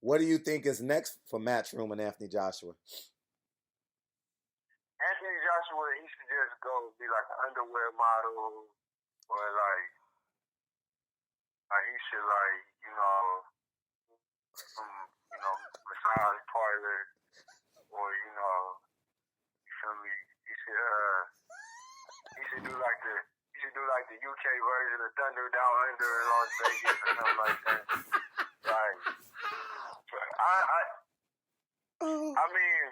What do you think is next for Matchroom and Anthony Joshua? Anthony Joshua, he should just go be like an underwear model, or like he should massage parlor, or you feel me? He should do like the UK version of Thunder Down Under in Las Vegas or something like that. Like, I mean,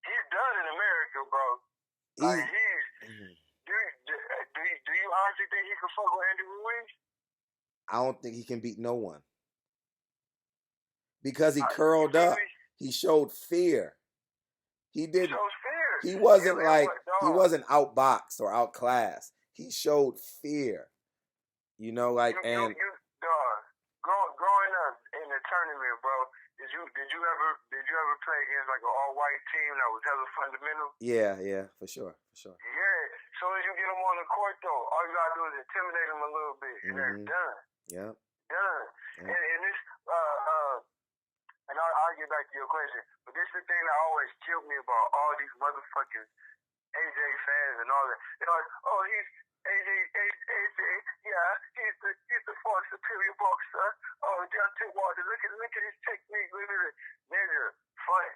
he's done in America, bro. Like do you honestly think he can fuck with Andy Ruiz? I don't think he can beat no one. Because he curled up. He showed fear. He didn't. He wasn't he wasn't outboxed or outclassed. He showed fear. Growing up in the tournament, bro. Did you ever play against like an all white team that was hella fundamental? Yeah, for sure. Yeah. So as you get them on the court though, all you gotta do is intimidate them a little bit, and they're done. Yeah. Done. Yeah. And this and I'll get back to your question, but this is the thing that always killed me about all these motherfucking AJ fans and all that. They're like, oh, he's AJ, yeah, he's the far superior boxer. Oh, Deontay Wilder, look at his technique, look at it, nigga. Fun,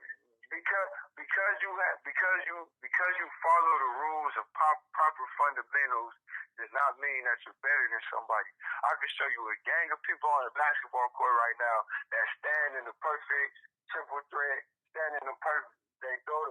because you follow the rules of proper fundamentals does not mean that you're better than somebody. I can show you a gang of people on a basketball court right now that stand in the perfect triple threat, stand in the perfect. They throw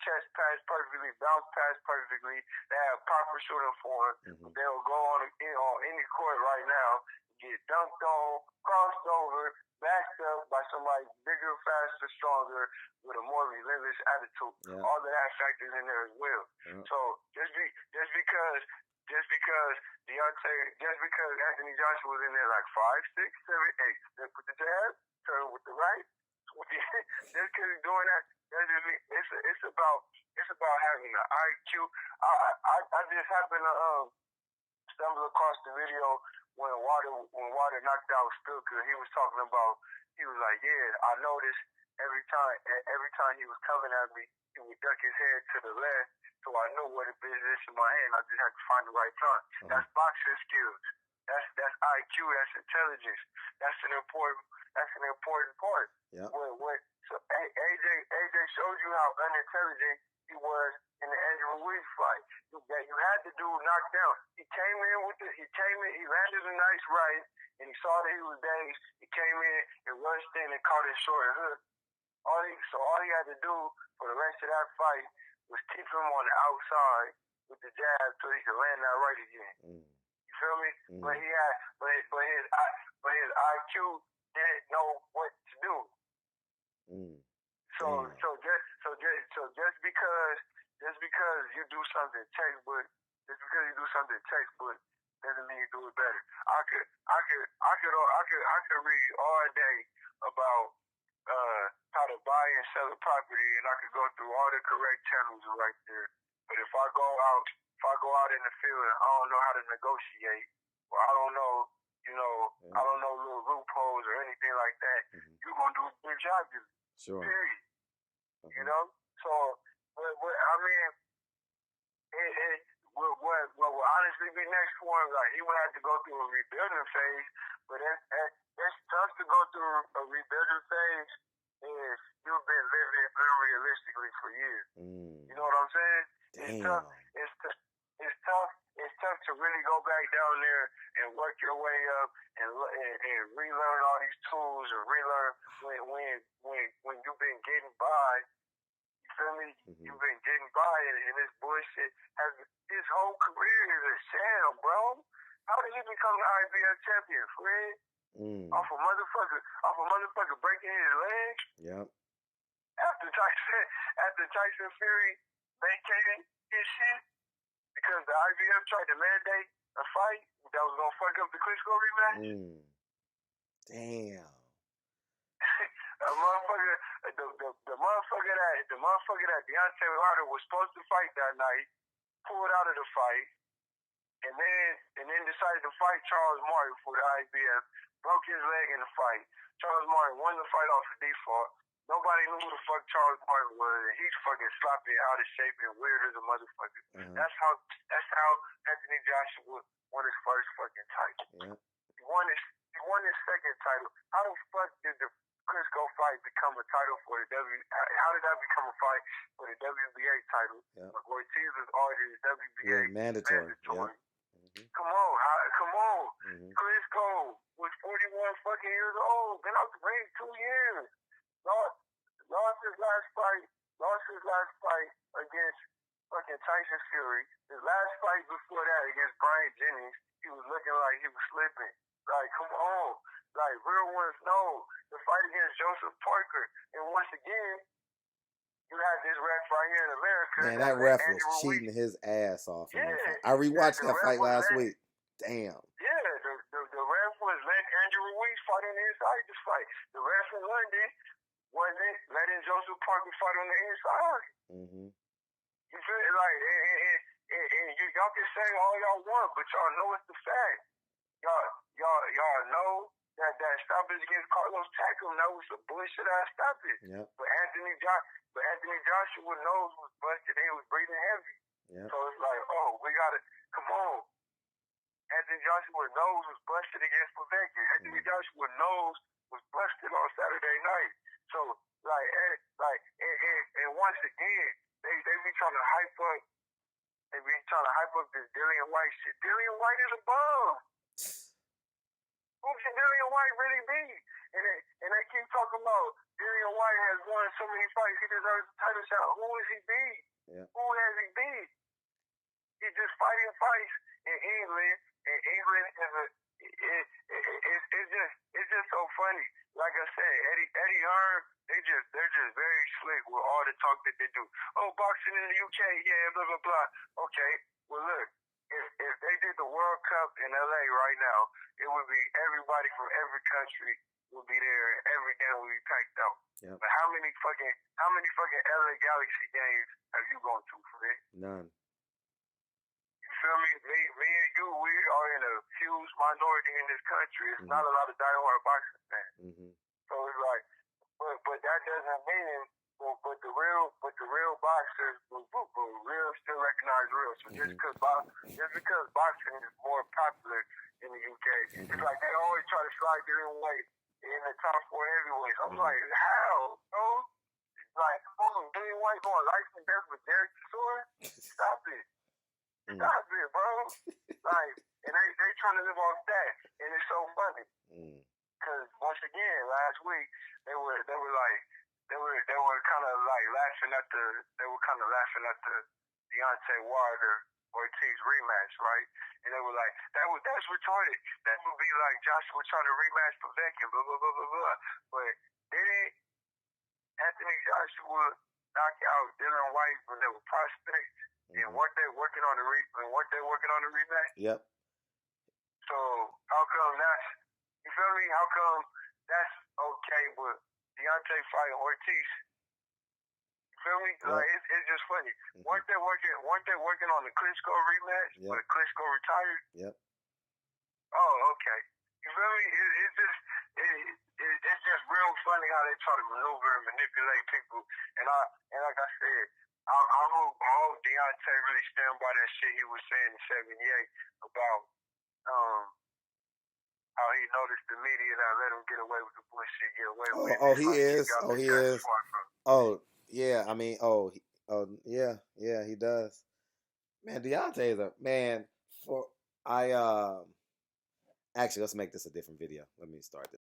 chest pass perfectly, bounce pass perfectly. They have proper shooting form. Mm-hmm. They'll go on any court right now, get dunked on, crossed over, backed up by somebody bigger, faster, stronger, with a more relentless attitude. Yeah. All of that factors in there as well. Yeah. So just because Anthony Joshua was in there like 5, 6, 7, 8, with the jab, turn with the right. Just because he's doing that, it's about having an IQ. I just happened to stumble across the video when Water knocked out Stuka. He was like, yeah, I noticed every time he was coming at me, he would duck his head to the left, so I knew where to position my hand. I just had to find the right time. Uh-huh. That's boxing skills. That's IQ. That's intelligence. That's an important part. Yeah. So AJ showed you how unintelligent he was in the Andrew Ruiz fight. You had to do knockdown. He landed a nice right, and he saw that he was dazed. He came in and rushed in and caught his short hook. All he had to do for the rest of that fight was keep him on the outside with the jab so he could land that right again. You feel me? But his IQ didn't know what to do. So just because you do something textbook doesn't mean you do it better. I could read all day about how to buy and sell a property, and I could go through all the correct channels right there. But if I go out in the field and I don't know how to negotiate, or I don't know, I don't know little loopholes or anything like that, you're gonna do a good job. Sure. Period. So I mean, what will honestly be next for him? Like, he would have to go through a rebuilding phase, but it's tough to go through a rebuilding phase if you've been living unrealistically for years. You know what I'm saying? Damn. It's tough to really go back down there and work your way up and relearn all these tools and relearn when you've been getting by. You feel me? You've been getting by and this bullshit his whole career is a sham, bro. How did he become the IBF champion, Fred? Off a motherfucker breaking his leg. Yep. After Tyson Fury vacated his shit because the IBF tried to mandate a fight that was gonna fuck up the Klitschko rematch. Damn. The motherfucker that Deontay Wilder was supposed to fight that night pulled out of the fight. and then decided to fight Charles Martin for the IBF. Broke his leg in the fight. Charles Martin won the fight off of default. Nobody knew who the fuck Charles Martin was, and he's fucking sloppy, out of shape, and weird as a motherfucker. That's how Anthony Joshua won his first fucking title. Yeah. He won his second title. How the fuck did the Klitschko fight become a title for the How did that become a fight for the WBA title? Yeah. Like Ortiz was already the WBA mandatory. Yeah. Come on. Klitschko was 41 fucking years old. Been out the ring 2 years. Lost his last fight against fucking Tyson Fury. His last fight before that against Brian Jennings, he was looking like he was slipping. Like, come on. Like, real ones know. The fight against Joseph Parker. And once again, you have this ref right here in America. Man, that ref was cheating his ass off. Yeah. I rewatched that fight last week. Damn. Yeah, the ref was letting Andrew Ruiz fight on the inside this fight. The ref in London wasn't letting Joseph Parker fight on the inside. You feel it? Like, and y'all can say all y'all want, but y'all know it's the fact. Y'all know that stoppage against Carlos Takam, that was a bullshit ass stoppage. Yep. But Anthony Joshua nose was busted and he was breathing heavy. Yep. So it's like, oh, we gotta come on. Anthony Joshua's nose was busted against Povetkin. Anthony Joshua's nose was busted on Saturday night. So and once again, they be trying to hype up. They be trying to hype up this Dillian White shit. Dillian White is a bum. Who can Dillian White really be? And they keep talking about Dillian White has won so many fights, he deserves a title shot. Who is he beat? Yeah. Who has he beat? He's just fighting fights in England, and England it's just so funny. Like I said, Eddie Hearn, they're just very slick with all the talk that they do. Oh, boxing in the UK, yeah, blah blah blah. Okay, well look. If they did the World Cup in LA right now, it would be everybody from every country would be there, and every game would be packed out. Yep. But how many fucking LA Galaxy games have you gone to, Fred? None. You feel me? Me and you, we are in a huge minority in this country. It's not a lot of diehard boxing fans. So it's like, but that doesn't mean. But the real boxers will real still recognize real. So just because boxing is more popular in the UK, it's like they always try to slide their own weight in the top 4 heavyweights. I'm like, how? No, like, Dillian White going life and death with Derek Chisora? Stop it, bro. Like, and they trying to live off that, and it's so funny. Because once again, last week they were like. They were kind of like laughing at the Deontay Wilder Ortiz rematch, right? And they were like, that's retarded. That would be like Joshua trying to rematch Povetkin, blah blah blah blah blah. But didn't Anthony Joshua knock out Dillian White when they were prospects? And weren't they working on the rematch? Yep. So how come that's, you feel me? How come that's okay, but Deontay fighting Ortiz? You feel me? Yep. Like it's just funny. Weren't they working on the Klitschko rematch when Klitschko retired? Yep. Oh, okay. You feel me? It's just real funny how they try to maneuver and manipulate people. And like I said, I hope Deontay really stand by that shit he was saying in '78 about how he noticed the media that let him get away with the bullshit, get away with it. Oh, he is. Oh, he is. Oh, yeah. I mean, yeah, he does. Man, Deontay is a man. Actually, let's make this a different video. Let me start this.